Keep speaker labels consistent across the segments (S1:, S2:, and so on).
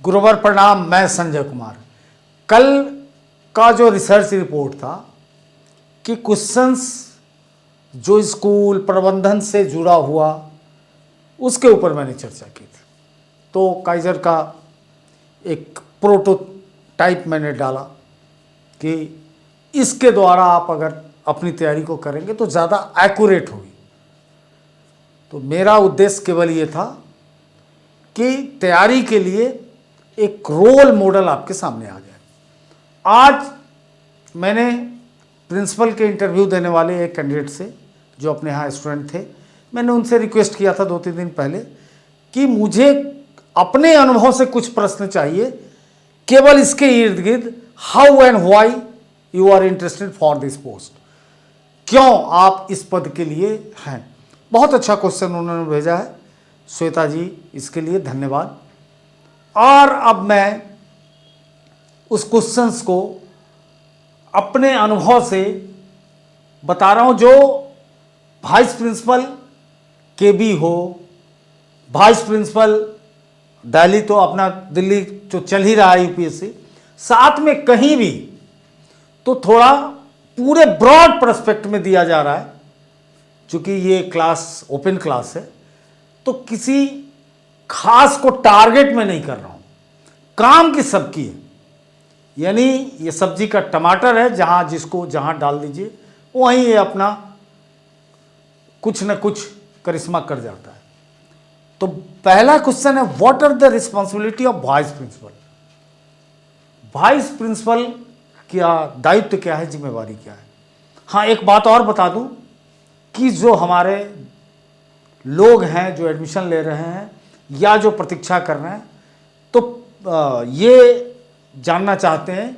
S1: गुरुवर प्रणाम। मैं संजय कुमार। कल का जो रिसर्च रिपोर्ट था कि क्वेश्चंस जो स्कूल प्रबंधन से जुड़ा हुआ उसके ऊपर मैंने चर्चा की थी। तो काइजर का एक प्रोटोटाइप मैंने डाला कि इसके द्वारा आप अगर अपनी तैयारी को करेंगे तो ज़्यादा एक्यूरेट होगी। तो मेरा उद्देश्य केवल ये था कि तैयारी के लिए एक रोल मॉडल आपके सामने आ गया। आज मैंने प्रिंसिपल के इंटरव्यू देने वाले एक कैंडिडेट से, जो अपने यहाँ स्टूडेंट थे, मैंने उनसे रिक्वेस्ट किया था 2-3 दिन पहले कि मुझे अपने अनुभव से कुछ प्रश्न चाहिए, केवल इसके इर्द गिर्द how and why you are interested for this post, क्यों आप इस पद के लिए हैं। बहुत अच्छा क्वेश्चन उन्होंने भेजा है, श्वेता जी, इसके लिए धन्यवाद। और अब मैं उस क्वेश्चंस को अपने अनुभव से बता रहा हूं। जो वाइस प्रिंसिपल केबी हो, वाइस प्रिंसिपल दिल्ली, तो अपना दिल्ली जो चल ही रहा है यूपीएससी, साथ में कहीं भी तो थोड़ा पूरे ब्रॉड पर्सपेक्ट में दिया जा रहा है। चूंकि ये क्लास ओपन क्लास है तो किसी खास को टारगेट में नहीं कर रहा हूं, काम की सबकी है। यानी ये सब्जी का टमाटर है, जहां जिसको जहां डाल दीजिए वहीं ये अपना कुछ न कुछ करिश्मा कर जाता है। तो पहला क्वेश्चन है, what are the responsibility of vice principal. Vice principal क्या दायित्व, क्या है, जिम्मेवारी क्या है। हाँ, एक बात और बता दूं कि जो हमारे लोग हैं जो एडमिशन ले रहे हैं या जो प्रतीक्षा कर रहे हैं, तो ये जानना चाहते हैं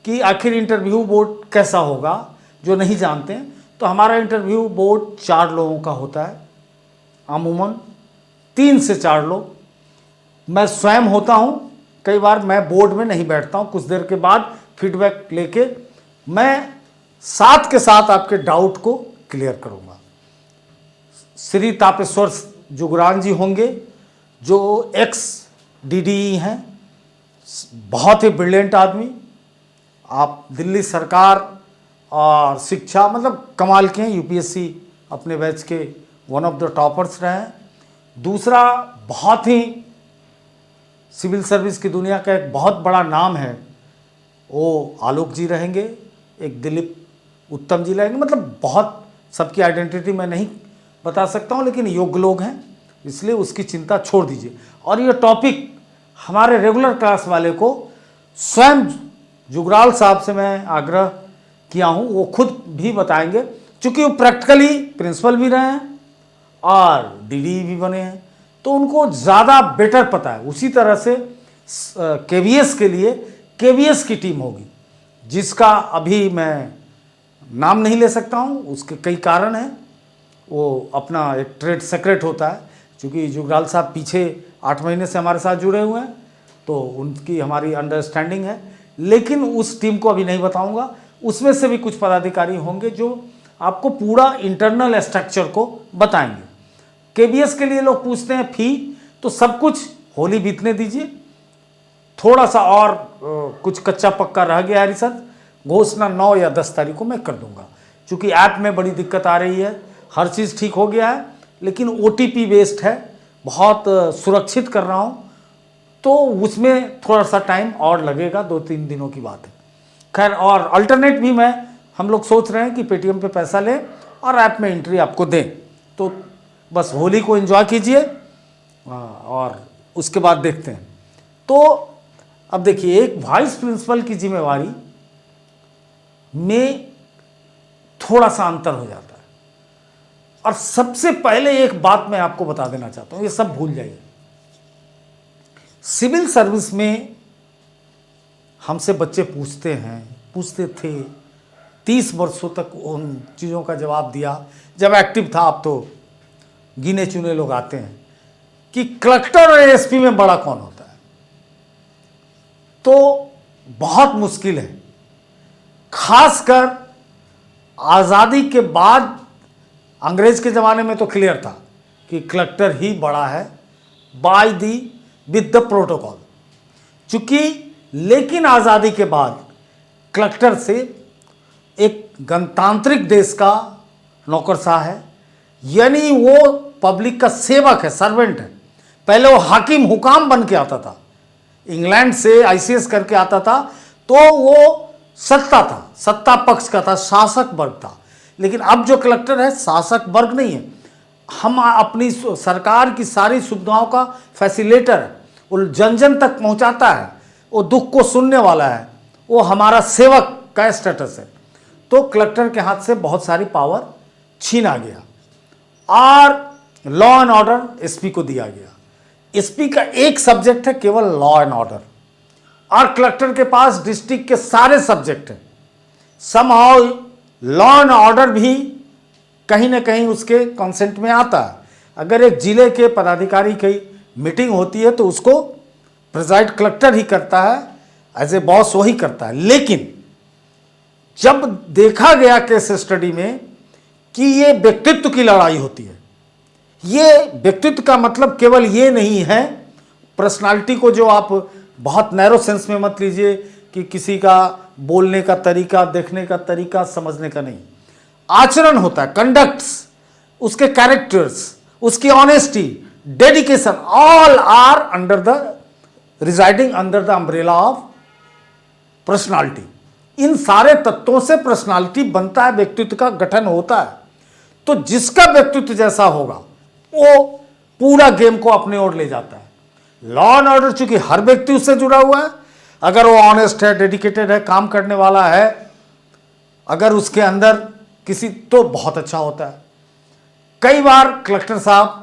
S1: कि आखिर इंटरव्यू बोर्ड कैसा होगा। जो नहीं जानते हैं तो हमारा इंटरव्यू बोर्ड 4 लोगों का होता है, अमूमन 3 से 4 लोग। मैं स्वयं होता हूं, कई बार मैं बोर्ड में नहीं बैठता हूं, कुछ देर के बाद फीडबैक लेके मैं साथ के साथ आपके डाउट को क्लियर करूंगा। श्री तापेश्वर जुगरान जी होंगे, जो एक्स DDE हैं, बहुत ही ब्रिलियंट आदमी। आप दिल्ली सरकार और शिक्षा मतलब कमाल के हैं, यूपीएससी अपने बैच के वन ऑफ द टॉपर्स रहे हैं। दूसरा, बहुत ही सिविल सर्विस की दुनिया का एक बहुत बड़ा नाम है, वो आलोक जी रहेंगे। एक दिलीप उत्तम जी रहेंगे। मतलब बहुत, सबकी आइडेंटिटी मैं नहीं बता सकता हूँ, लेकिन योग्य लोग हैं, इसलिए उसकी चिंता छोड़ दीजिए। और ये टॉपिक हमारे रेगुलर क्लास वाले को स्वयं जुगराल साहब से मैं आग्रह किया हूँ, वो खुद भी बताएंगे, क्योंकि वो प्रैक्टिकली प्रिंसिपल भी रहे हैं और DDE भी बने हैं, तो उनको ज़्यादा बेटर पता है। उसी तरह से KVS के लिए KVS की टीम होगी, जिसका अभी मैं नाम नहीं ले सकता हूँ, उसके कई कारण हैं। वो अपना एक ट्रेड सीक्रेट होता है, क्योंकि जुगराल साहब पीछे 8 महीने से हमारे साथ जुड़े हुए हैं, तो उनकी हमारी अंडरस्टैंडिंग है। लेकिन उस टीम को अभी नहीं बताऊंगा। उसमें से भी कुछ पदाधिकारी होंगे जो आपको पूरा इंटरनल स्ट्रक्चर को बताएंगे। KBS के लिए लोग पूछते हैं फी, तो सब कुछ होली बीतने दीजिए, थोड़ा सा और कुछ कच्चा पक्का रह गया है रिसर्च, घोषणा 9 या 10 तारीख को मैं कर दूंगा। क्योंकि ऐप में बड़ी दिक्कत आ रही है, हर चीज़ ठीक हो गया है, लेकिन OTP बेस्ड है, बहुत सुरक्षित कर रहा हूँ, तो उसमें थोड़ा सा टाइम और लगेगा, 2-3 दिनों की बात है। खैर, और अल्टरनेट भी हम लोग सोच रहे हैं कि पेटीएम पे पैसा लें और ऐप में एंट्री आपको दें। तो बस होली को एंजॉय कीजिए और उसके बाद देखते हैं। तो अब देखिए, एक वाइस प्रिंसिपल की जिम्मेवारी में थोड़ा सा अंतर हो जाता है। और सबसे पहले एक बात मैं आपको बता देना चाहता हूं, ये सब भूल जाइए। सिविल सर्विस में हमसे बच्चे पूछते थे, 30 वर्षों तक उन चीज़ों का जवाब दिया। जब एक्टिव था, अब तो गिने चुने लोग आते हैं कि कलेक्टर और ASP में बड़ा कौन होता है। तो बहुत मुश्किल है, खासकर आज़ादी के बाद। अंग्रेज के ज़माने में तो क्लियर था कि कलेक्टर ही बड़ा है, by the with the protocol. चूंकि लेकिन आज़ादी के बाद कलेक्टर से एक गणतांत्रिक देश का नौकरशाह है, यानी वो पब्लिक का सेवक है, सर्वेंट है। पहले वो हाकिम हुकाम बन के आता था, इंग्लैंड से आईसीएस करके आता था, तो वो सत्ता था, सत्ता पक्ष का था, शासक वर्ग था। लेकिन अब जो कलेक्टर है शासक वर्ग नहीं है, हम अपनी सरकार की सारी सुविधाओं का फैसिलिटेटर है, वो जन जन तक पहुंचाता है, वो दुख को सुनने वाला है, वो हमारा सेवक का स्टेटस है। तो कलेक्टर के हाथ से बहुत सारी पावर छीना गया और लॉ एंड ऑर्डर एसपी को दिया गया। एसपी का एक सब्जेक्ट है केवल लॉ एंड ऑर्डर, और कलेक्टर के पास डिस्ट्रिक्ट के सारे सब्जेक्ट हैं। समहाउ लॉ एंड ऑर्डर भी कहीं ना कहीं उसके कॉन्सेंट में आता है। अगर एक जिले के पदाधिकारी की मीटिंग होती है तो उसको प्रिजाइड कलेक्टर ही करता है, एज ए बॉस वही करता है। लेकिन जब देखा गया केस स्टडी में कि ये व्यक्तित्व की लड़ाई होती है, ये व्यक्तित्व का मतलब केवल ये नहीं है, पर्सनालिटी को जो आप बहुत नैरो सेंस में मत लीजिए कि किसी का बोलने का तरीका, देखने का तरीका, समझने का नहीं, आचरण होता है, कंडक्ट्स, उसके कैरेक्टर्स, उसकी honesty, dedication, all are under the residing under the umbrella of personality. इन सारे तत्वों से पर्सनालिटी बनता है, व्यक्तित्व का गठन होता है। तो जिसका व्यक्तित्व जैसा होगा वो पूरा गेम को अपने ओर ले जाता है। लॉ एंड ऑर्डर चूंकि हर व्यक्ति उससे जुड़ा हुआ है, अगर वो ऑनेस्ट है, डेडिकेटेड है, काम करने वाला है, अगर उसके अंदर किसी, तो बहुत अच्छा होता है। कई बार कलेक्टर साहब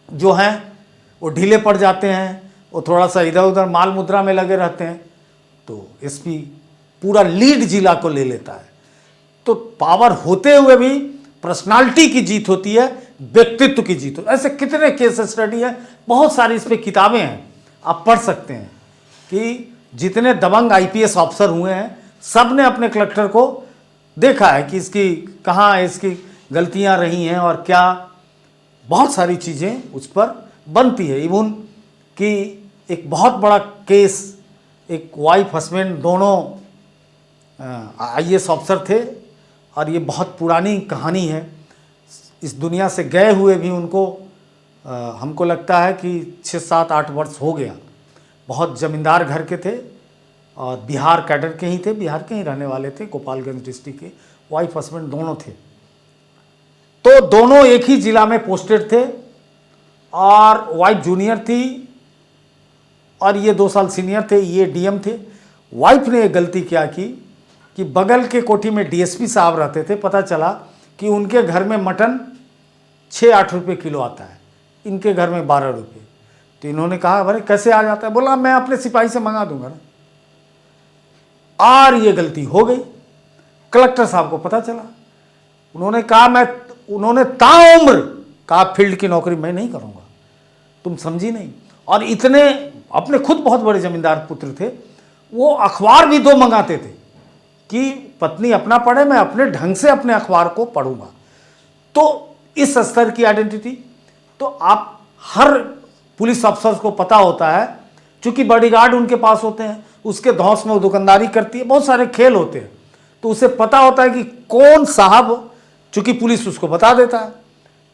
S1: जो हैं वो ढीले पड़ जाते हैं, वो थोड़ा सा इधर उधर माल मुद्रा में लगे रहते हैं, तो एसपी पूरा लीड जिला को ले लेता है। तो पावर होते हुए भी पर्सनालिटी की जीत होती है, व्यक्तित्व की जीत होती है। ऐसे कितने केस स्टडी है, बहुत सारी इस पर किताबें हैं, आप पढ़ सकते हैं कि जितने दबंग आईपीएस ऑफिसर हुए हैं सब ने अपने कलेक्टर को देखा है कि इसकी कहाँ इसकी गलतियां रही हैं और क्या बहुत सारी चीज़ें उस पर बनती है। इवन कि एक बहुत बड़ा केस, एक वाइफ हस्बैंड दोनों आईएएस ऑफिसर थे, और ये बहुत पुरानी कहानी है, इस दुनिया से गए हुए भी उनको हमको लगता है कि 6-7-8 वर्ष हो गया। बहुत जमींदार घर के थे और बिहार कैडर के ही थे, बिहार के ही रहने वाले थे, गोपालगंज डिस्ट्रिक्ट के, वाइफ हस्बैंड दोनों थे। तो दोनों एक ही जिला में पोस्टेड थे, और वाइफ जूनियर थी और ये 2 साल सीनियर थे, ये डीएम थे। वाइफ ने एक गलती क्या की कि बगल के कोठी में डीएसपी साहब रहते थे, पता चला कि उनके घर में मटन 6-8 रुपये किलो आता है, इनके घर में 12 रुपये। तो इन्होंने कहा अरे कैसे आ जाता है, बोला मैं अपने सिपाही से मंगा दूंगा ना। और ये गलती हो गई, कलेक्टर साहब को पता चला, उन्होंने कहा उन्होंने ताउम्र कहा फील्ड की नौकरी मैं नहीं करूंगा, तुम समझी नहीं। और इतने अपने खुद बहुत बड़े जमींदार पुत्र थे, वो अखबार भी 2 मंगाते थे कि पत्नी अपना पढ़े, मैं अपने ढंग से अपने अखबार को पढ़ूंगा। तो इस स्तर की आइडेंटिटी तो आप हर पुलिस अफसर को पता होता है, चूंकि बॉडीगार्ड उनके पास होते हैं, उसके धौंस में वो दुकानदारी करती है, बहुत सारे खेल होते हैं, तो उसे पता होता है कि कौन साहब, चूंकि पुलिस उसको बता देता है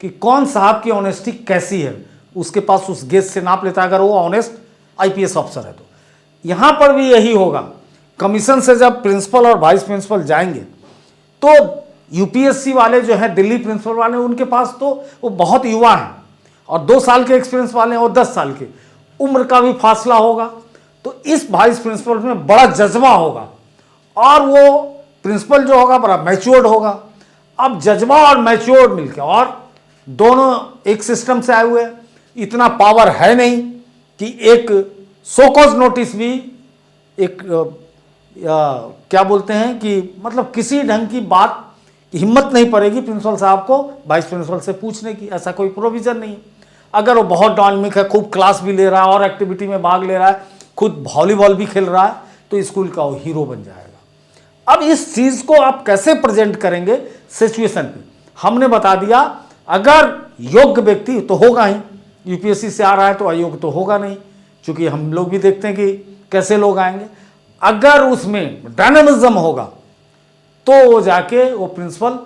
S1: कि कौन साहब की ऑनेस्टी कैसी है, उसके पास उस गेज से नाप लेता है, अगर वो ऑनेस्ट आईपीएस ऑफिसर है तो। यहाँ पर भी यही होगा, कमीशन से जब प्रिंसिपल और वाइस प्रिंसिपल जाएंगे तो यूपीएससी वाले जो हैं, दिल्ली प्रिंसिपल वाले, उनके पास तो वो बहुत युवा हैं, और 2 साल के एक्सपीरियंस वाले हैं और 10 साल के, उम्र का भी फासला होगा। तो इस वाइस प्रिंसिपल में बड़ा जज्बा होगा, और वो प्रिंसिपल जो होगा बड़ा मैच्योर्ड होगा। अब जज्बा और मैच्योर्ड मिलकर, और दोनों एक सिस्टम से आए हुए हैं, इतना पावर है नहीं कि एक सोकॉज नोटिस भी एक क्या बोलते हैं कि मतलब किसी ढंग की बात हिम्मत नहीं पड़ेगी प्रिंसिपल साहब को वाइस प्रिंसिपल से पूछने की, ऐसा कोई प्रोविजन नहीं। अगर वो बहुत डायनामिक है, खूब क्लास भी ले रहा है और एक्टिविटी में भाग ले रहा है, खुद वॉलीबॉल भी खेल रहा है, तो स्कूल का वो हीरो बन जाएगा। अब इस चीज़ को आप कैसे प्रेजेंट करेंगे सिचुएशन पे, हमने बता दिया। अगर योग्य व्यक्ति तो होगा ही, यूपीएससी से आ रहा है तो अयोग्य तो होगा नहीं, चूँकि हम लोग भी देखते हैं कि कैसे लोग आएंगे। अगर उसमें डायनामिज्म होगा तो वो जाके वो प्रिंसिपल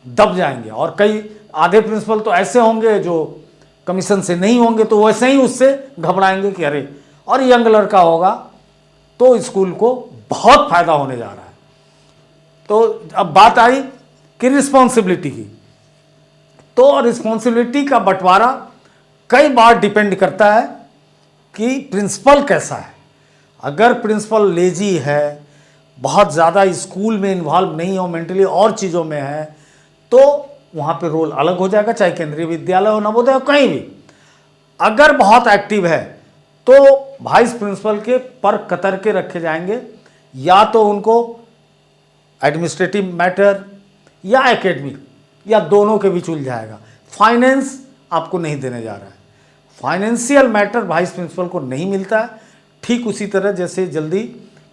S1: दब जाएंगे, और कई आधे प्रिंसिपल तो ऐसे होंगे जो कमीशन से नहीं होंगे, तो वैसे ही उससे घबराएंगे कि अरे, और यंग लड़का होगा तो स्कूल को बहुत फायदा होने जा रहा है। तो अब बात आई कि रिस्पॉन्सिबिलिटी की, तो रिस्पॉन्सिबिलिटी का बंटवारा कई बार डिपेंड करता है कि प्रिंसिपल कैसा है। अगर प्रिंसिपल लेजी है, बहुत ज़्यादा स्कूल में इन्वॉल्व नहीं हो, मेंटली और चीज़ों में है, तो वहाँ पे रोल अलग हो जाएगा, चाहे केंद्रीय विद्यालय हो, नवोदय हो, कहीं भी। अगर बहुत एक्टिव है तो वाइस प्रिंसिपल के पर कतर के रखे जाएंगे, या तो उनको एडमिनिस्ट्रेटिव मैटर या एकेडमिक या दोनों के बीच उलझाएगा। फाइनेंस आपको नहीं देने जा रहा है, फाइनेंशियल मैटर वाइस प्रिंसिपल को नहीं मिलता है। ठीक उसी तरह जैसे जल्दी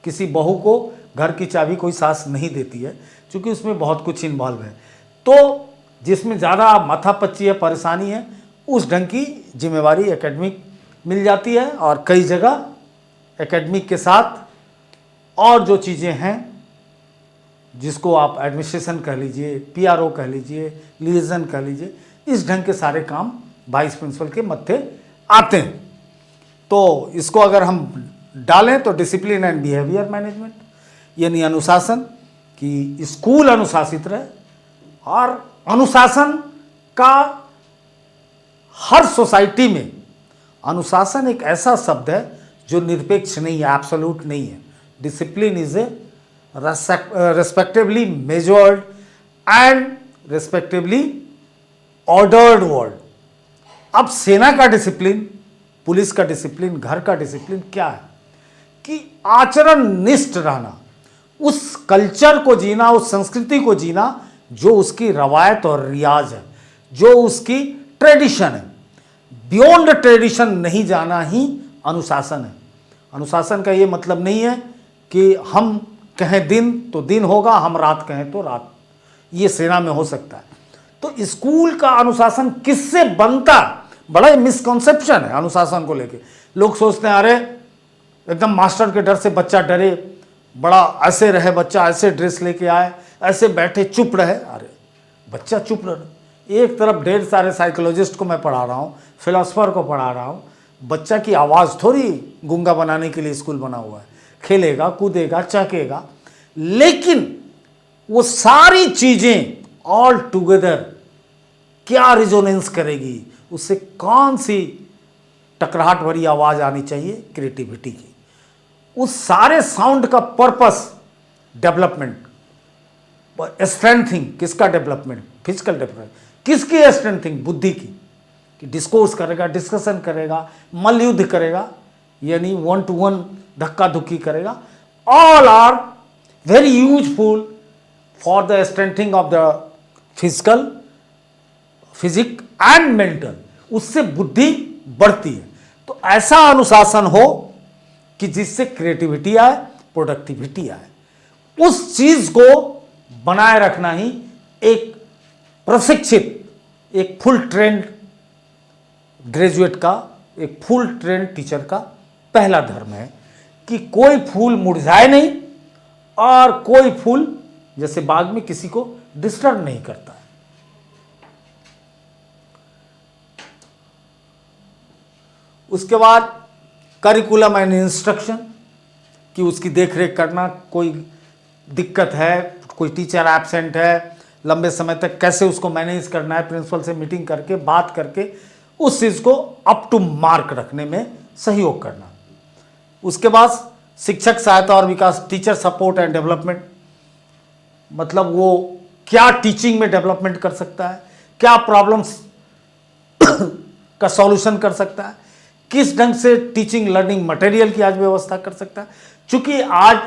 S1: किसी बहू को घर की चाबी कोई सास नहीं देती है, क्योंकि उसमें बहुत कुछ इन्वॉल्व है। तो जिसमें ज़्यादा माथापच्ची है, परेशानी है, उस ढंग की जिम्मेवारी एकेडमिक मिल जाती है। और कई जगह एकेडमिक के साथ और जो चीज़ें हैं, जिसको आप एडमिनिस्ट्रेशन कह लीजिए, पीआरओ कह लीजिए, लिएजन कह लीजिए, इस ढंग के सारे काम वाइस प्रिंसिपल के मत्थे आते हैं। तो इसको अगर हम डालें तो डिसिप्लिन एंड बिहेवियर मैनेजमेंट, यानी अनुशासन, कि स्कूल अनुशासित रहे। और अनुशासन का हर सोसाइटी में, अनुशासन एक ऐसा शब्द है जो निरपेक्ष नहीं है, एब्सोल्यूट नहीं है। Discipline is a respectively measured and respectively ordered word. अब सेना का डिसिप्लिन, पुलिस का डिसिप्लिन, घर का डिसिप्लिन क्या है कि आचरण निष्ठ रहना, उस कल्चर को जीना, उस संस्कृति को जीना जो उसकी रवायत और रियाज है, जो उसकी ट्रेडिशन है। बियॉन्ड ट्रेडिशन नहीं जाना ही अनुशासन है। अनुशासन का ये मतलब नहीं है कि हम कहें दिन तो दिन होगा, हम रात कहें तो रात, ये सेना में हो सकता है। तो स्कूल का अनुशासन किससे बनता, बड़ा मिसकॉन्सेप्शन है अनुशासन को लेके। लोग सोचते हैं अरे एकदम मास्टर के डर से बच्चा डरे, बड़ा ऐसे रहे, बच्चा ऐसे ड्रेस लेके आए, ऐसे बैठे चुप रहे। अरे बच्चा चुप रहे, एक तरफ ढेर सारे साइकोलॉजिस्ट को मैं पढ़ा रहा हूँ, फिलोसफर को पढ़ा रहा हूँ। बच्चा की आवाज़ थोड़ी गूंगा बनाने के लिए स्कूल बना हुआ है, खेलेगा, कूदेगा, चहकेगा, लेकिन वो सारी चीज़ें ऑल टुगेदर क्या रिजोनेंस करेगी, उससे कौन सी टकराहट भरी आवाज़ आनी चाहिए, क्रिएटिविटी की। उस सारे साउंड का पर्पस डेवलपमेंट, स्ट्रेंथिंग किसका डेवलपमेंट, फिजिकल डेवलपमेंट, किसकी स्ट्रेंथिंग, बुद्धि की, कि डिस्कोर्स करेगा, डिस्कशन करेगा, मल्लयुद्ध करेगा, यानी 1 to 1 धक्का धुक्की करेगा। All are very useful for the strengthening of the physique and mental, उससे बुद्धि बढ़ती है। तो ऐसा अनुशासन हो कि जिससे क्रिएटिविटी आए, प्रोडक्टिविटी आए, उस चीज को बनाए रखना ही एक प्रशिक्षित, एक फुल ट्रेंड ग्रेजुएट का, एक फुल ट्रेंड टीचर का पहला धर्म है, कि कोई फूल मुरझाए नहीं और कोई फूल जैसे बाग में किसी को डिस्टर्ब नहीं करता है। उसके बाद करिकुलम एंड इंस्ट्रक्शन, कि उसकी देखरेख करना, कोई दिक्कत है, कोई टीचर एब्सेंट है लंबे समय तक, कैसे उसको मैनेज करना है, प्रिंसिपल से मीटिंग करके बात करके उस चीज़ को अप टू मार्क रखने में सहयोग करना। उसके बाद शिक्षक सहायता और विकास, टीचर सपोर्ट एंड डेवलपमेंट, मतलब वो क्या टीचिंग में डेवलपमेंट कर सकता है, क्या प्रॉब्लम्स का सॉल्यूशन कर सकता है, किस ढंग से टीचिंग लर्निंग मटेरियल की आज व्यवस्था कर सकता है। चूंकि आज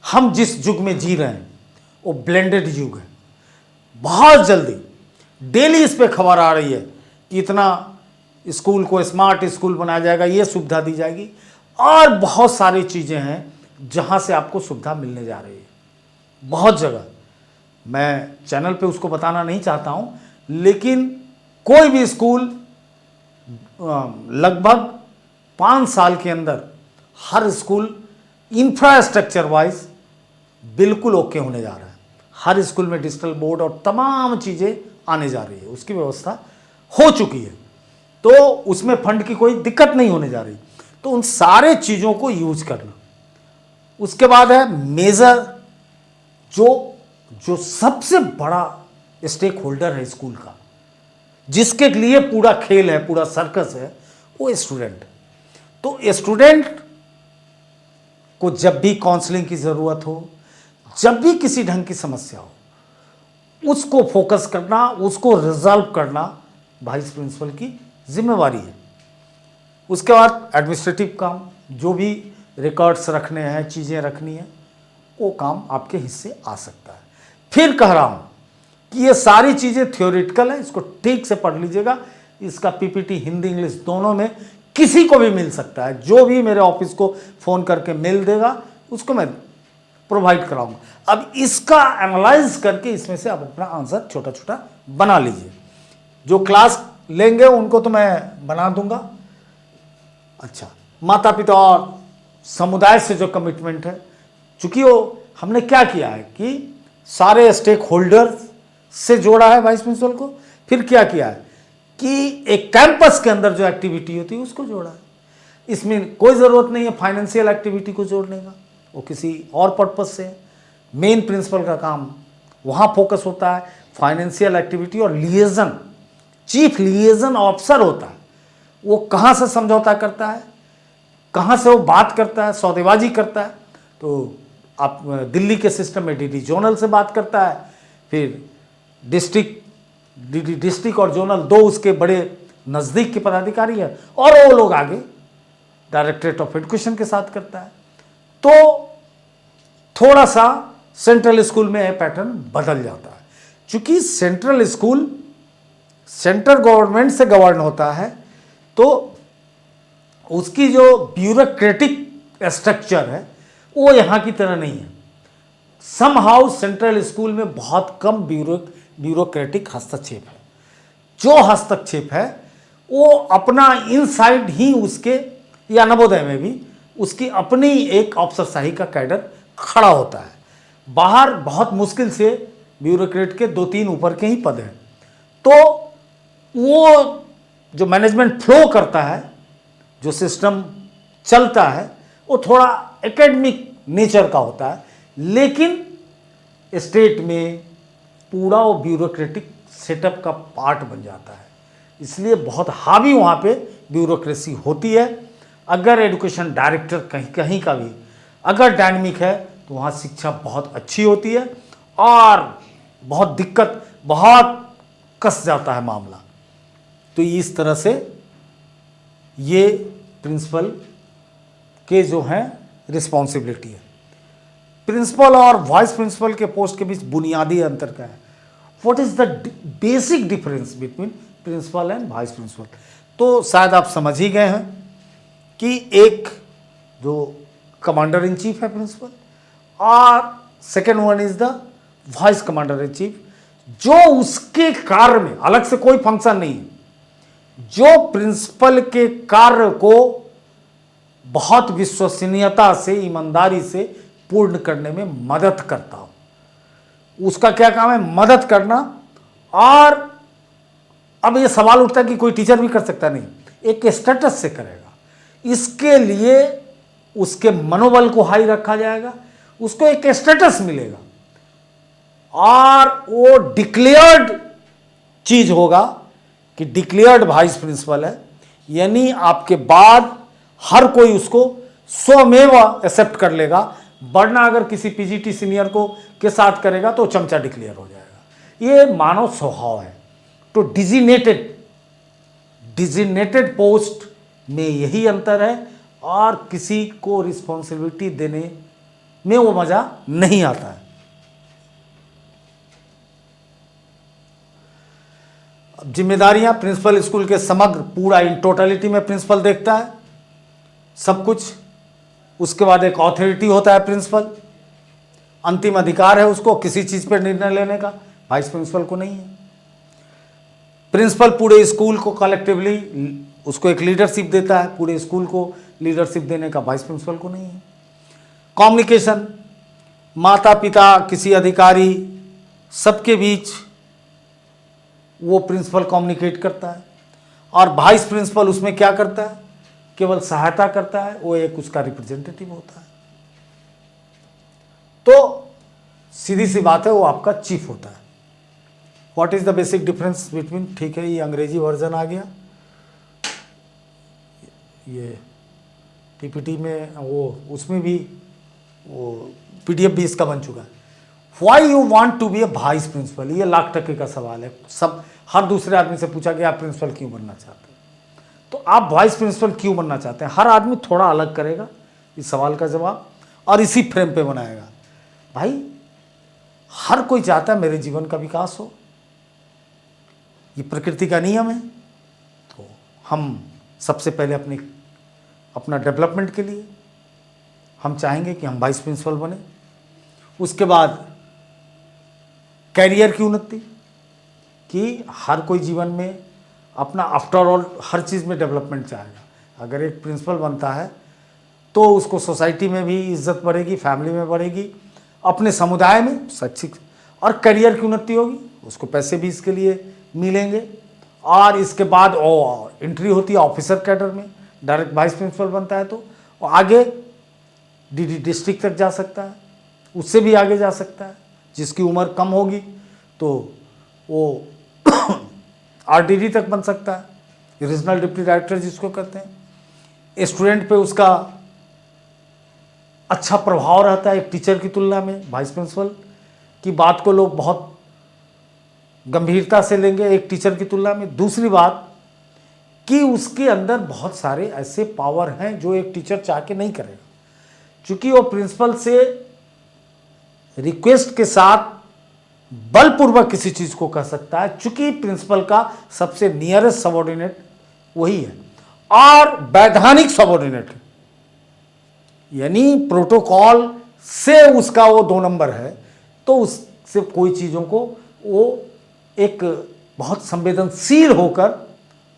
S1: हम जिस युग में जी रहे हैं वो ब्लेंडेड युग है। बहुत जल्दी डेली इस पे खबर आ रही है कि इतना स्कूल को स्मार्ट स्कूल बनाया जाएगा, ये सुविधा दी जाएगी, और बहुत सारी चीज़ें हैं जहाँ से आपको सुविधा मिलने जा रही है बहुत जगह। मैं चैनल पे उसको बताना नहीं चाहता हूँ, लेकिन कोई भी स्कूल लगभग 5 साल के अंदर हर स्कूल इंफ्रास्ट्रक्चर वाइज बिल्कुल ओके होने जा रहा है। हर स्कूल में डिजिटल बोर्ड और तमाम चीज़ें आने जा रही है, उसकी व्यवस्था हो चुकी है, तो उसमें फंड की कोई दिक्कत नहीं होने जा रही। तो उन सारे चीज़ों को यूज करना। उसके बाद है मेजर, जो सबसे बड़ा स्टेक होल्डर है स्कूल का, जिसके लिए पूरा खेल है, पूरा सर्कस है, वो स्टूडेंट। तो स्टूडेंट को जब भी काउंसलिंग की ज़रूरत हो, जब भी किसी ढंग की समस्या हो, उसको फोकस करना, उसको रिजॉल्व करना वाइस प्रिंसिपल की जिम्मेवारी है। उसके बाद एडमिनिस्ट्रेटिव काम, जो भी रिकॉर्ड्स रखने हैं, चीज़ें रखनी है, वो काम आपके हिस्से आ सकता है। फिर कह रहा हूँ कि ये सारी चीज़ें थ्योरेटिकल है, इसको ठीक से पढ़ लीजिएगा। इसका पीपीटी हिंदी इंग्लिश दोनों में किसी को भी मिल सकता है। जो भी मेरे ऑफिस को फ़ोन करके मिल देगा, उसको मैं प्रोवाइड कराऊंगा। अब इसका एनालाइज करके इसमें से आप अपना आंसर छोटा छोटा बना लीजिए। जो क्लास लेंगे उनको तो मैं बना दूंगा। अच्छा, माता पिता और समुदाय से जो कमिटमेंट है, चूंकि वो हमने क्या किया है कि सारे स्टेक होल्डर्स से जोड़ा है वाइस प्रिंसिपल को। फिर क्या किया है कि एक कैंपस के अंदर जो एक्टिविटी होती है उसको जोड़ा है। इसमें कोई ज़रूरत नहीं है फाइनेंशियल एक्टिविटी को जोड़ने का, वो किसी और पर्पस से। मेन प्रिंसिपल का काम वहाँ फोकस होता है फाइनेंशियल एक्टिविटी और लिएजन, चीफ लिएजन ऑफिसर होता है। वो कहाँ से समझौता करता है, कहाँ से वो बात करता है, सौदेबाजी करता है। तो आप दिल्ली के सिस्टम में डीडी जोनल से बात करता है, फिर डिस्ट्रिक्ट और जोनल दो उसके बड़े नज़दीक के पदाधिकारी हैं, और वो लोग आगे डायरेक्टरेट ऑफ एजुकेशन के साथ करता है। तो थोड़ा सा सेंट्रल स्कूल में यह पैटर्न बदल जाता है। चूंकि सेंट्रल स्कूल सेंट्रल गवर्नमेंट से गवर्न होता है, तो उसकी जो ब्यूरोक्रेटिक स्ट्रक्चर है वो यहाँ की तरह नहीं है। समहाउ सेंट्रल स्कूल में बहुत कम ब्यूरोक्रेटिक हस्तक्षेप है। जो हस्तक्षेप है वो अपना इनसाइड ही उसके, या नवोदय में भी उसकी अपनी एक अफसरशाही का कैडर खड़ा होता है। बाहर बहुत मुश्किल से ब्यूरोक्रेट के 2-3 ऊपर के ही पद हैं। तो वो जो मैनेजमेंट फ्लो करता है, जो सिस्टम चलता है, वो थोड़ा एकेडमिक नेचर का होता है। लेकिन स्टेट में पूरा वो ब्यूरोक्रेटिक सेटअप का पार्ट बन जाता है, इसलिए बहुत हावी वहाँ पे ब्यूरोक्रेसी होती है। अगर एजुकेशन डायरेक्टर कहीं कहीं का भी अगर डायनेमिक है तो वहाँ शिक्षा बहुत अच्छी होती है, और बहुत दिक्कत, बहुत कस जाता है मामला। तो इस तरह से ये प्रिंसिपल के जो हैं रिस्पॉन्सिबिलिटी है। प्रिंसिपल और वाइस प्रिंसिपल के पोस्ट के बीच बुनियादी अंतर क्या है? What is the basic difference between principal and vice principal? तो शायद आप समझ ही गए हैं कि एक जो कमांडर इन चीफ है प्रिंसिपल, और second one is the vice commander in chief, जो उसके कार्य में अलग से कोई फंक्शन नहीं है, जो प्रिंसिपल के कार्य को बहुत विश्वसनीयता से, ईमानदारी से पूर्ण करने में मदद करता हो। उसका क्या काम है? मदद करना। और अब ये सवाल उठता है कि कोई टीचर भी कर सकता नहीं, एक स्टेटस से करेगा। इसके लिए उसके मनोबल को हाई रखा जाएगा, उसको एक स्टेटस मिलेगा, और वो डिक्लेयर्ड चीज होगा कि डिक्लेयर्ड वाइस प्रिंसिपल है, यानी आपके बाद हर कोई उसको स्वमेव एक्सेप्ट कर लेगा। वरना अगर किसी पीजीटी सीनियर को के साथ करेगा तो चमचा डिक्लेयर हो जाएगा। ये मानव स्वभाव है। तो डिजिनेटेड पोस्ट में यही अंतर है, और किसी को रिस्पॉन्सिबिलिटी देने में वो मजा नहीं आता है। अब जिम्मेदारियां, प्रिंसिपल स्कूल के समग्र पूरा इन टोटलिटी में प्रिंसिपल देखता है सब कुछ। उसके बाद एक अथॉरिटी होता है प्रिंसिपल, अंतिम अधिकार है उसको किसी चीज पर निर्णय लेने का, वाइस प्रिंसिपल को नहीं है। प्रिंसिपल पूरे स्कूल को कलेक्टिवली उसको एक लीडरशिप देता है, पूरे स्कूल को लीडरशिप देने का वाइस प्रिंसिपल को नहीं है। कम्युनिकेशन, माता पिता, किसी अधिकारी, सबके बीच वो प्रिंसिपल कम्युनिकेट करता है। और वाइस प्रिंसिपल उसमें क्या करता है? केवल सहायता करता है, वो एक उसका रिप्रेजेंटेटिव होता है। तो सीधी सी बात है, वो आपका चीफ होता है। What is the basic difference between, ठीक है ये अंग्रेजी वर्जन आ गया, ये पीपीटी में वो उसमें भी वो पीडीएफ भी इसका बन चुका है। Why you want to be a vice principal, ये लाख टके का सवाल है। सब हर दूसरे आदमी से पूछा कि आप प्रिंसिपल क्यों बनना चाहते हैं, तो आप वाइस प्रिंसिपल क्यों बनना चाहते हैं? हर आदमी थोड़ा अलग करेगा इस सवाल का जवाब और इसी फ्रेम पे बनाएगा। भाई हर कोई चाहता है मेरे जीवन का विकास हो, ये प्रकृति का नियम है। तो हम सबसे पहले अपना डेवलपमेंट के लिए हम चाहेंगे कि हम वाइस प्रिंसिपल बने। उसके बाद कैरियर की उन्नति, कि हर कोई जीवन में अपना आफ्टर ऑल हर चीज़ में डेवलपमेंट चाहेगा। अगर एक प्रिंसिपल बनता है तो उसको सोसाइटी में भी इज्जत बढ़ेगी, फैमिली में बढ़ेगी, अपने समुदाय में शैक्षिक और करियर की उन्नति होगी, उसको पैसे भी इसके लिए मिलेंगे। और इसके बाद एंट्री होती है ऑफिसर कैडर में, डायरेक्ट वाइस प्रिंसिपल बनता है तो आगे डीडी डिस्ट्रिक्ट तक जा सकता है, उससे भी आगे जा सकता है। जिसकी उम्र कम होगी तो वो आरडीडी तक बन सकता है, रीजनल डिप्टी डायरेक्टर जिसको कहते हैं। स्टूडेंट पे उसका अच्छा प्रभाव रहता है एक टीचर की तुलना में। वाइस प्रिंसिपल की बात को लोग बहुत गंभीरता से लेंगे एक टीचर की तुलना में। दूसरी बात कि उसके अंदर बहुत सारे ऐसे पावर हैं जो एक टीचर चाह के नहीं करेगा, क्योंकि वो प्रिंसिपल से रिक्वेस्ट के साथ बलपूर्वक किसी चीज को कह सकता है, चूंकि प्रिंसिपल का सबसे नियरेस्ट सबऑर्डिनेट वही है और वैधानिक सबऑर्डिनेट है, यानी प्रोटोकॉल से उसका वो 2 नंबर है। तो उससे कोई चीज़ों को वो एक बहुत संवेदनशील होकर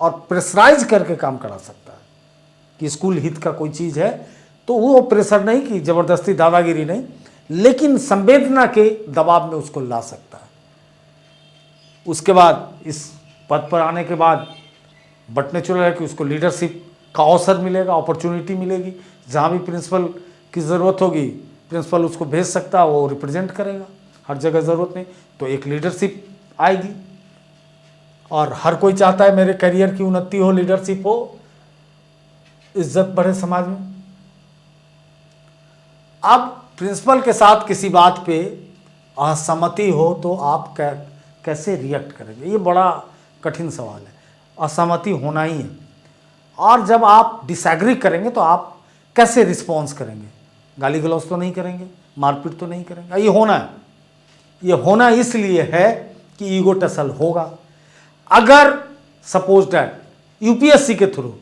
S1: और प्रेशराइज करके काम करा सकता है कि स्कूल हित का कोई चीज़ है तो वो प्रेशर नहीं कि ज़बरदस्ती दादागिरी नहीं, लेकिन संवेदना के दबाव में उसको ला सकता है। उसके बाद इस पद पर आने के बाद बट नेचुरल है कि उसको लीडरशिप का अवसर मिलेगा, अपॉर्चुनिटी मिलेगी। जहाँ भी प्रिंसिपल की ज़रूरत होगी प्रिंसिपल उसको भेज सकता है, वो रिप्रेजेंट करेगा। हर जगह ज़रूरत नहीं तो एक लीडरशिप आएगी। और हर कोई चाहता है मेरे करियर की उन्नति हो, लीडरशिप हो, इज्जत बढ़े समाज में। अब प्रिंसिपल के साथ किसी बात पे असहमति हो तो आप कैसे रिएक्ट करेंगे? ये बड़ा कठिन सवाल है। असहमति होना ही है, और जब आप डिसएग्री करेंगे तो आप कैसे रिस्पॉन्स करेंगे? गाली गलौज तो नहीं करेंगे, मारपीट तो नहीं करेंगे। ये होना है, ये होना इसलिए है कि ईगो टसल होगा। अगर सपोज दैट यूपीएससी के थ्रू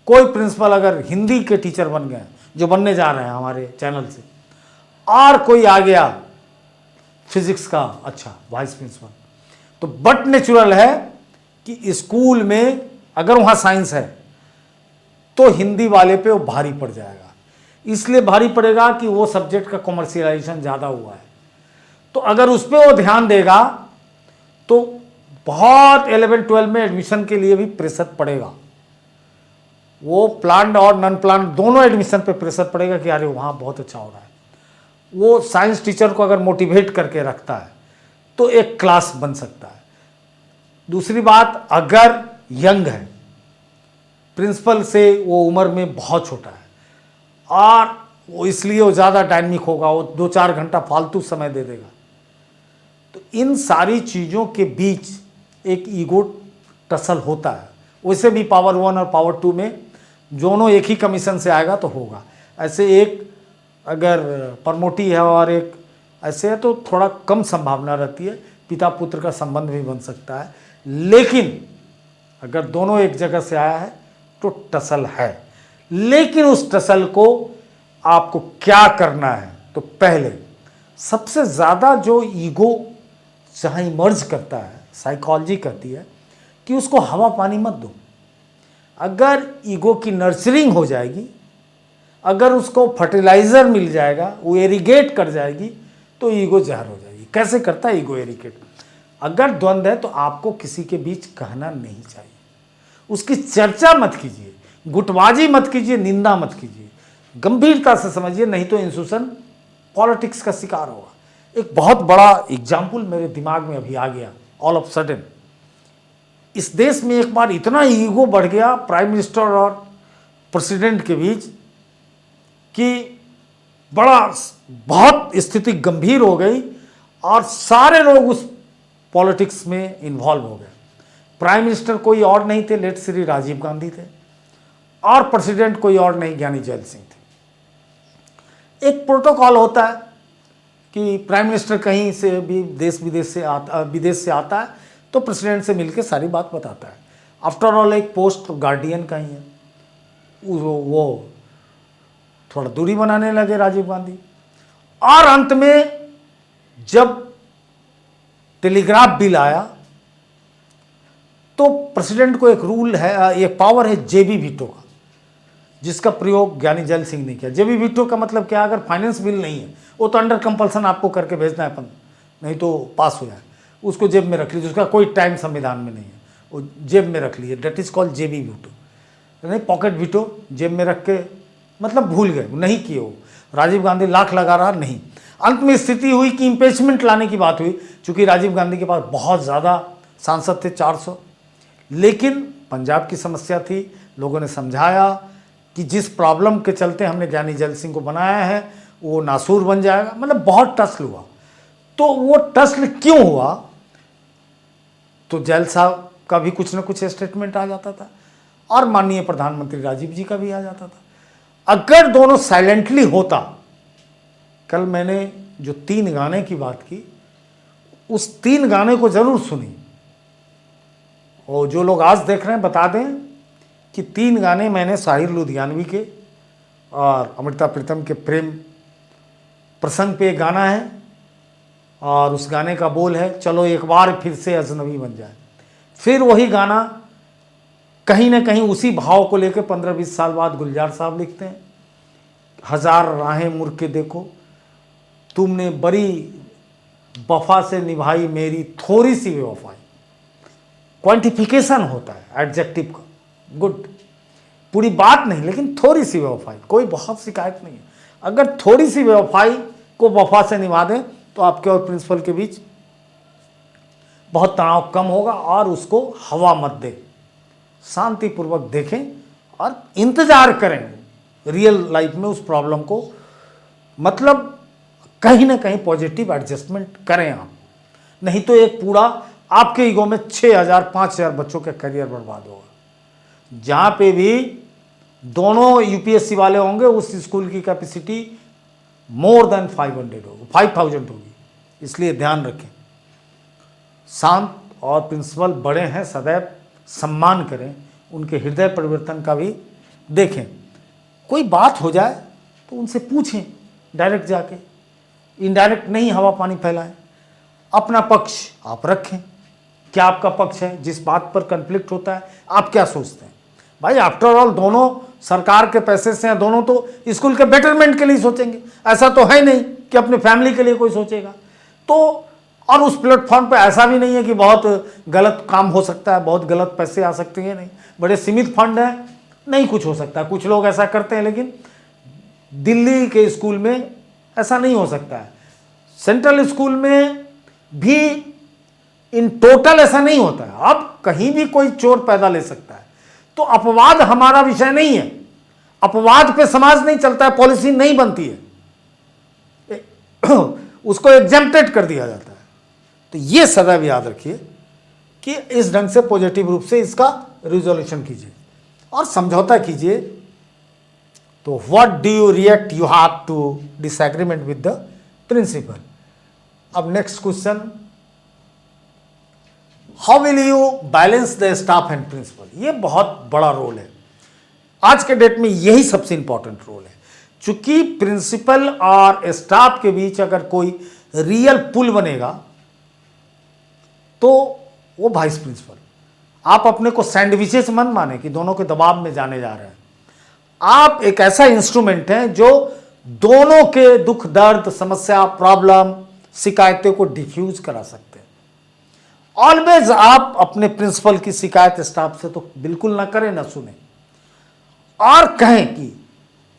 S1: कोई प्रिंसिपल अगर हिंदी के टीचर बन गए, जो बनने जा रहे हैं हमारे चैनल से, और कोई आ गया फिजिक्स का अच्छा वाइस प्रिंसिपल, तो बट नेचुरल है कि स्कूल में अगर वहाँ साइंस है तो हिंदी वाले पे वो भारी पड़ जाएगा। इसलिए भारी पड़ेगा कि वो सब्जेक्ट का कॉमर्शियलाइजेशन ज़्यादा हुआ है। तो अगर उस पर वो ध्यान देगा तो बहुत 11-12 में एडमिशन के लिए भी प्रेशर पड़ेगा। वो प्लान्ड और नॉन प्लान्ड दोनों एडमिशन पे प्रेशर पड़ेगा कि अरे वहाँ बहुत अच्छा हो रहा है। वो साइंस टीचर को अगर मोटिवेट करके रखता है तो एक क्लास बन सकता है। दूसरी बात, अगर यंग है, प्रिंसिपल से वो उम्र में बहुत छोटा है और वो इसलिए वो ज़्यादा डायनेमिक होगा, वो 2-4 घंटा फालतू समय दे देगा। तो इन सारी चीज़ों के बीच एक ईगो टसल होता है। वैसे भी पावर 1 और पावर 2 में दोनों एक ही कमीशन से आएगा तो होगा। ऐसे एक अगर प्रमोटी है और एक ऐसे है तो थोड़ा कम संभावना रहती है, पिता पुत्र का संबंध भी बन सकता है। लेकिन अगर दोनों एक जगह से आया है तो टसल है। लेकिन उस टसल को आपको क्या करना है? तो पहले सबसे ज़्यादा जो ईगो जहाँ इमर्ज करता है, साइकोलॉजी कहती है कि उसको हवा पानी मत दो। अगर ईगो की नर्सरिंग हो जाएगी, अगर उसको फर्टिलाइज़र मिल जाएगा, वो एरिगेट कर जाएगी, तो ईगो जहर हो जाएगी। कैसे करता है ईगो एरिगेट? अगर द्वंद्व है तो आपको किसी के बीच कहना नहीं चाहिए, उसकी चर्चा मत कीजिए, गुटबाजी मत कीजिए, निंदा मत कीजिए, गंभीरता से समझिए, नहीं तो इंस्टीट्यूशन पॉलिटिक्स का शिकार होगा। एक बहुत बड़ा एग्जाम्पल मेरे दिमाग में अभी आ गया ऑल ऑफ सडन। इस देश में एक बार इतना ईगो बढ़ गया प्राइम मिनिस्टर और प्रेसिडेंट के बीच कि बहुत स्थिति गंभीर हो गई और सारे लोग उस पॉलिटिक्स में इन्वॉल्व हो गए। प्राइम मिनिस्टर कोई और नहीं थे, लेट श्री राजीव गांधी थे, और प्रेसिडेंट कोई और नहीं, ज्ञानी जैल सिंह थे। एक प्रोटोकॉल होता है कि प्राइम मिनिस्टर कहीं से भी विदेश से आता है तो प्रेसिडेंट से मिलकर सारी बात बताता है। आफ्टर ऑल एक पोस्ट गार्डियन का ही है। वो थोड़ा दूरी बनाने लगे राजीव गांधी, और अंत में जब टेलीग्राफ बिल आया तो प्रेसिडेंट को एक रूल है, एक पावर है जेबी वीटो का, जिसका प्रयोग ज्ञानी जैल सिंह ने किया। जेबी वीटो का मतलब क्या? अगर फाइनेंस बिल नहीं है वो तो अंडर कंपल्सन आपको करके भेजना है, नहीं तो पास हो जाए, उसको जेब में रख लीजिए, उसका कोई टाइम संविधान में नहीं है, वो जेब में रख लीजिए, डेट इज कॉल्ड जेबी वीटो। नहीं, पॉकेट वीटो, जेब में रख के, मतलब भूल गए, नहीं किए वो। राजीव गांधी लाख लगा रहा, नहीं। अंत में स्थिति हुई कि इम्पीचमेंट लाने की बात हुई, चूंकि राजीव गांधी के पास बहुत ज़्यादा सांसद थे, 400, लेकिन पंजाब की समस्या थी। लोगों ने समझाया कि जिस प्रॉब्लम के चलते हमने ज्ञानी जैल सिंह को बनाया है वो नासूर बन जाएगा, मतलब बहुत टसल हुआ। तो वो टसल क्यों हुआ? तो जैल साहब का भी कुछ ना कुछ स्टेटमेंट आ जाता था और माननीय प्रधानमंत्री राजीव जी का भी आ जाता था। अगर दोनों साइलेंटली होता, कल मैंने जो 3 गाने की बात की, उस 3 गाने को जरूर सुनी, और जो लोग आज देख रहे हैं बता दें कि 3 गाने मैंने साहिर लुधियानवी के और अमृता प्रीतम के प्रेम प्रसंग पे एक गाना है, और उस गाने का बोल है, चलो एक बार फिर से अजनबी बन जाए। फिर वही गाना कहीं ना कहीं उसी भाव को लेकर 15-20 साल बाद गुलजार साहब लिखते हैं, 1000 राहें मुड़ के देखो, तुमने बड़ी वफा से निभाई मेरी थोड़ी सी बेवफाई। क्वांटिफिकेशन होता है एडजेक्टिव का, गुड, पूरी बात नहीं लेकिन थोड़ी सी बेवफाई, कोई बहुत शिकायत नहीं है। अगर थोड़ी सी बेवफाई को वफा से निभा दें तो आपके और प्रिंसिपल के बीच बहुत तनाव कम होगा, और उसको हवा मत दें, शांतिपूर्वक देखें और इंतजार करें रियल लाइफ में उस प्रॉब्लम को, मतलब कहीं ना कहीं पॉजिटिव एडजस्टमेंट करें आप, नहीं तो एक पूरा आपके ईगो में 6000-5000 बच्चों का करियर बर्बाद होगा। जहाँ पे भी दोनों यूपीएससी वाले होंगे उस स्कूल की कैपेसिटी मोर देन 5000 होगी, इसलिए ध्यान रखें। शांत, और प्रिंसिपल बड़े हैं, सदैव सम्मान करें, उनके हृदय परिवर्तन का भी देखें। कोई बात हो जाए तो उनसे पूछें डायरेक्ट जाके, इनडायरेक्ट नहीं हवा पानी फैलाएं। अपना पक्ष आप रखें, क्या आपका पक्ष है, जिस बात पर कन्फ्लिक्ट होता है आप क्या सोचते हैं। भाई आफ्टर ऑल दोनों सरकार के पैसे से हैं, दोनों तो स्कूल के बेटरमेंट के लिए सोचेंगे, ऐसा तो है नहीं कि अपने फैमिली के लिए कोई सोचेगा। तो और उस प्लेटफॉर्म पे ऐसा भी नहीं है कि बहुत गलत काम हो सकता है, बहुत गलत पैसे आ सकते हैं, नहीं, बड़े सीमित फंड हैं, नहीं कुछ हो सकता है। कुछ लोग ऐसा करते हैं, लेकिन दिल्ली के स्कूल में ऐसा नहीं हो सकता है। सेंट्रल स्कूल में भी इन टोटल ऐसा नहीं होता है। अब कहीं भी कोई चोर पैदा ले सकता है, तो अपवाद हमारा विषय नहीं है, अपवाद पे समाज नहीं चलता है, पॉलिसी नहीं बनती है, उसको एग्जेम्प्टेड कर दिया जाता है। तो ये सदैव याद रखिए कि इस ढंग से पॉजिटिव रूप से इसका रिजोल्यूशन कीजिए और समझौता कीजिए। तो what do you react, you have to disagreement with the principal. अब next question, how will you balance the staff and principal. ये बहुत बड़ा रोल है, आज के डेट में यही सबसे इंपॉर्टेंट रोल है। चूंकि प्रिंसिपल और स्टाफ के बीच अगर कोई रियल पुल बनेगा तो वो वाइस प्रिंसिपल, आप अपने को सैंडविचेस मत माने कि दोनों के दबाव में जाने जा रहे हैं। आप एक ऐसा इंस्ट्रूमेंट है जो दोनों के दुख दर्द, समस्या, प्रॉब्लम, शिकायतों को डिफ्यूज करा सकते हैं। ऑलवेज आप अपने प्रिंसिपल की शिकायत स्टाफ से तो बिल्कुल ना करें, ना सुने, और कहें कि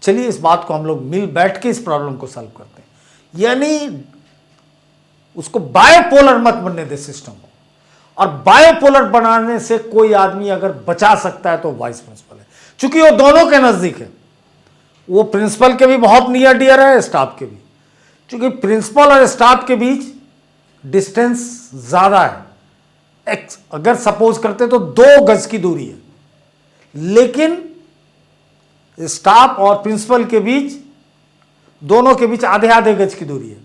S1: चलिए इस बात को हम लोग मिल बैठ के इस प्रॉब्लम को सॉल्व करते हैं। यानी उसको बायोपोलर मत बनने दे सिस्टम को, और बायोपोलर बनाने से कोई आदमी अगर बचा सकता है तो वाइस प्रिंसिपल है, क्योंकि वो दोनों के नजदीक है। वो प्रिंसिपल के भी बहुत नियर डियर है, स्टाफ के भी, क्योंकि प्रिंसिपल और स्टाफ के बीच डिस्टेंस ज्यादा है। अगर सपोज करते तो 2 गज की दूरी है, लेकिन स्टाफ और प्रिंसिपल के बीच, दोनों के बीच आधे आधे गज की दूरी है।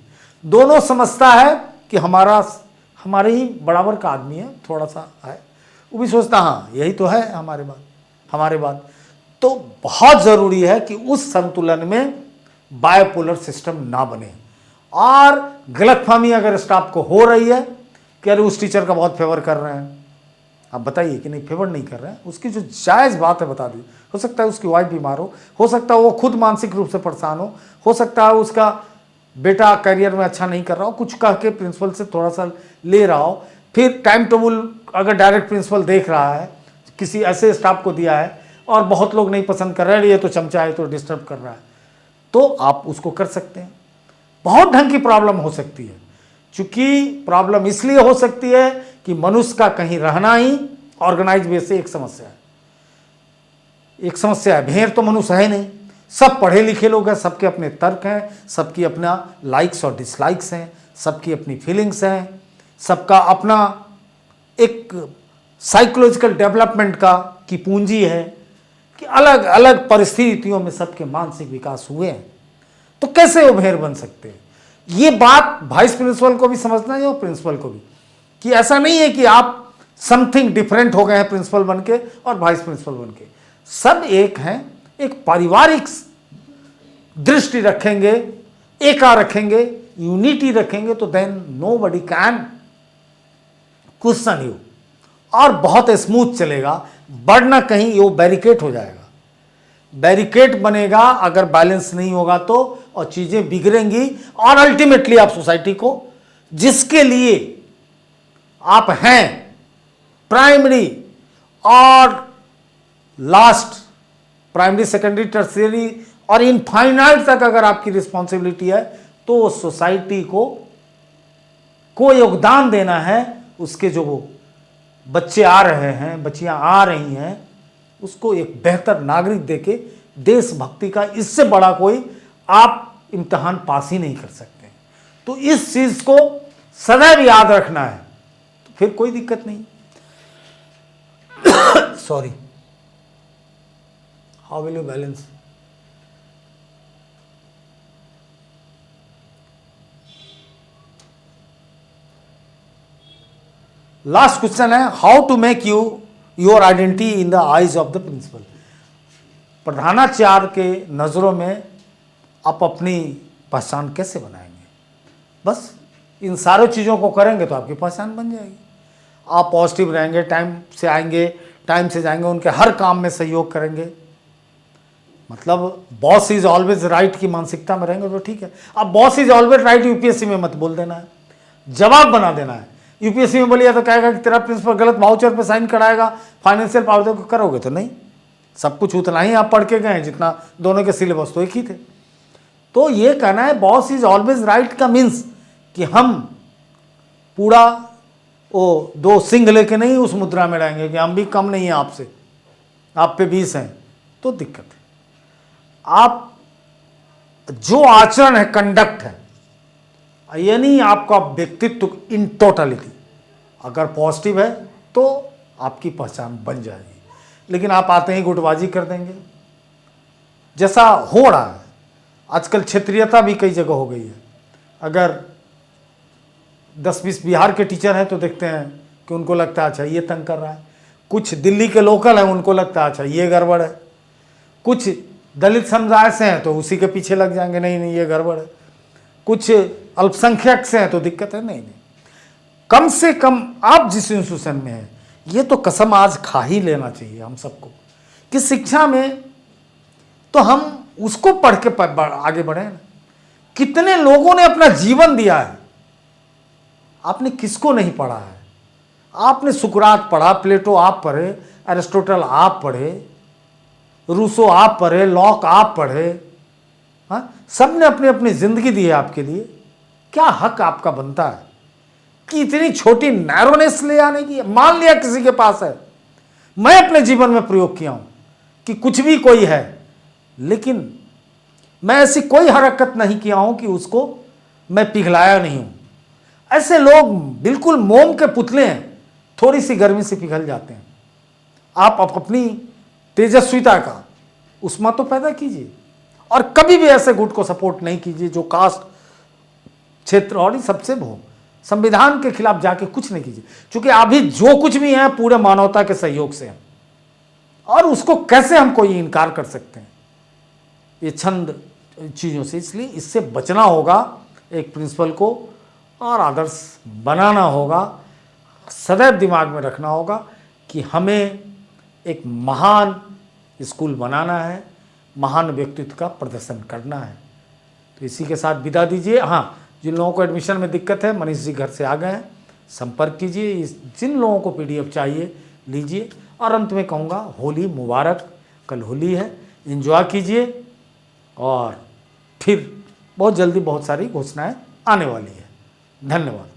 S1: दोनों समझता है कि हमारे ही बराबर का आदमी है, थोड़ा सा है, वो भी सोचता हाँ यही तो है हमारे बाद। तो बहुत जरूरी है कि उस संतुलन में बायोपोलर सिस्टम ना बने। और गलतफहमी अगर स्टाफ को हो रही है कि अरे उस टीचर का बहुत फेवर कर रहे हैं, आप बताइए कि नहीं, फेवर नहीं कर रहे हैं, उसकी जो जायज़ बात है बता दीजिए। हो सकता है उसकी वाइफ बीमार हो सकता है वो खुद मानसिक रूप से परेशान हो सकता है उसका बेटा करियर में अच्छा नहीं कर रहा हो, कुछ कह के प्रिंसिपल से थोड़ा सा ले रहा हो, फिर टाइम टेबल अगर डायरेक्ट प्रिंसिपल देख रहा है, किसी ऐसे स्टाफ को दिया है और बहुत लोग नहीं पसंद कर रहे हैं, ये तो चमचा है, तो डिस्टर्ब कर रहा है, तो आप उसको कर सकते हैं। बहुत ढंग की प्रॉब्लम हो सकती है, क्योंकि प्रॉब्लम इसलिए हो सकती है कि मनुष्य का कहीं रहना ही ऑर्गेनाइज वे से एक समस्या है। भेड़ तो मनुष्य है नहीं, सब पढ़े लिखे लोग हैं, सबके अपने तर्क हैं, सबकी अपना लाइक्स और डिसलाइक्स हैं, सबकी अपनी फीलिंग्स हैं, सबका अपना एक साइकोलॉजिकल डेवलपमेंट की पूंजी है कि अलग अलग परिस्थितियों में सबके मानसिक विकास हुए हैं। तो कैसे वो भेड़ बन सकते हैं? ये बात वाइस प्रिंसिपल को भी समझना है और प्रिंसिपल को भी, कि ऐसा नहीं है कि आप समथिंग डिफरेंट हो गए हैं प्रिंसिपल बन के और वाइस प्रिंसिपल बन के। सब एक हैं। एक पारिवारिक दृष्टि रखेंगे, एका रखेंगे, यूनिटी रखेंगे, तो then nobody can question you, और बहुत स्मूथ चलेगा। बढ़ना कहीं वो बैरिकेड हो जाएगा, बैरिकेड बनेगा अगर बैलेंस नहीं होगा तो, और चीजें बिगड़ेंगी, और अल्टीमेटली आप सोसाइटी को, जिसके लिए आप हैं, प्राइमरी और लास्ट, प्राइमरी, सेकेंडरी, टर्शियरी और इनफाइनाइट तक अगर आपकी रिस्पॉन्सिबिलिटी है, तो सोसाइटी को योगदान देना है। उसके जो वो बच्चे आ रहे हैं, बच्चियां आ रही हैं, उसको एक बेहतर नागरिक देके, देशभक्ति का इससे बड़ा कोई आप इम्तिहान पास ही नहीं कर सकते। तो इस चीज को सदैव याद रखना है, तो फिर कोई दिक्कत नहीं। Sorry, how will you balance? Last question है, how to make your identity in the eyes of the principal. प्रधानाचार्य के नज़रों में आप अपनी पहचान कैसे बनाएंगे? बस इन सारी चीज़ों को करेंगे तो आपकी पहचान बन जाएगी। आप पॉजिटिव रहेंगे, टाइम से आएंगे, टाइम से जाएंगे, उनके हर काम में सहयोग करेंगे, मतलब बॉस इज ऑलवेज राइट की मानसिकता में रहेंगे तो ठीक है। अब boss is always right UPSC में मत बोल देना है, जवाब बना देना है। यूपीएससी में बोलिए तो कहेगा कि तेरा प्रिंसिपल गलत वाउचर पे साइन कराएगा, फाइनेंशियल पावर देखो, करोगे तो नहीं। सब कुछ उतना ही आप पढ़ के गए जितना दोनों के सिलेबस तो एक ही थे। तो ये कहना है बॉस इज ऑलवेज राइट का मीन्स कि हम पूरा वो 2 सिंह लेके नहीं उस मुद्रा में रहेंगे कि हम भी कम नहीं हैं आपसे, आप पे 20 हैं, तो दिक्कत है। आप जो आचरण है, कंडक्ट है, यानी आपका व्यक्तित्व इन टोटलिटी अगर पॉजिटिव है तो आपकी पहचान बन जाएगी। लेकिन आप आते ही गुटबाजी कर देंगे, जैसा हो रहा है आजकल, क्षेत्रीयता भी कई जगह हो गई है। अगर 10-20 बिहार के टीचर हैं तो देखते हैं कि उनको लगता है अच्छा ये तंग कर रहा है, कुछ दिल्ली के लोकल हैं उनको लगता है अच्छा ये गड़बड़ है, कुछ दलित समुदाय से हैं तो उसी के पीछे लग जाएंगे, नहीं नहीं ये गड़बड़ है, कुछ अल्पसंख्यक से हैं तो दिक्कत है, नहीं नहीं। कम से कम आप जिस इंस्टीट्यूशन में हैं, ये तो कसम आज खा ही लेना चाहिए हम सबको कि शिक्षा में तो हम उसको पढ़ के आगे बढ़े ना। कितने लोगों ने अपना जीवन दिया है, आपने किसको नहीं पढ़ा है? आपने सुकरात पढ़ा, प्लेटो आप पढ़े, एरिस्टोटल आप पढ़े, रूसो आप पढ़े, लॉक आप पढ़े, हाँ, सब ने अपनी अपनी जिंदगी दी है आपके लिए। क्या हक आपका बनता है कि इतनी छोटी नैरोनेस ले आने की? मान लिया किसी के पास है, मैं अपने जीवन में प्रयोग किया हूं कि कुछ भी कोई है, लेकिन मैं ऐसी कोई हरकत नहीं किया हूं कि उसको मैं पिघलाया नहीं हूं। ऐसे लोग बिल्कुल मोम के पुतले हैं, थोड़ी सी गर्मी से पिघल जाते हैं। आप अपनी तेजस्विता का उस्मा तो पैदा कीजिए और कभी भी ऐसे गुट को सपोर्ट नहीं कीजिए जो कास्ट, क्षेत्र और सबसे हो। संविधान के खिलाफ जाके कुछ नहीं कीजिए, क्योंकि अभी जो कुछ भी है पूरे मानवता के सहयोग से है और उसको कैसे हम कोई इनकार कर सकते हैं ये छंद चीज़ों से। इसलिए इससे बचना होगा, एक प्रिंसिपल को और आदर्श बनाना होगा, सदैव दिमाग में रखना होगा कि हमें एक महान स्कूल बनाना है, महान व्यक्तित्व का प्रदर्शन करना है। तो इसी के साथ विदा दीजिए। हाँ, जिन लोगों को एडमिशन में दिक्कत है, मनीष जी घर से आ गए हैं, संपर्क कीजिए। जिन लोगों को PDF चाहिए लीजिए। और अंत में कहूँगा होली मुबारक, कल होली है, एंजॉय कीजिए और फिर बहुत जल्दी बहुत सारी घोषणाएं आने वाली है। धन्यवाद।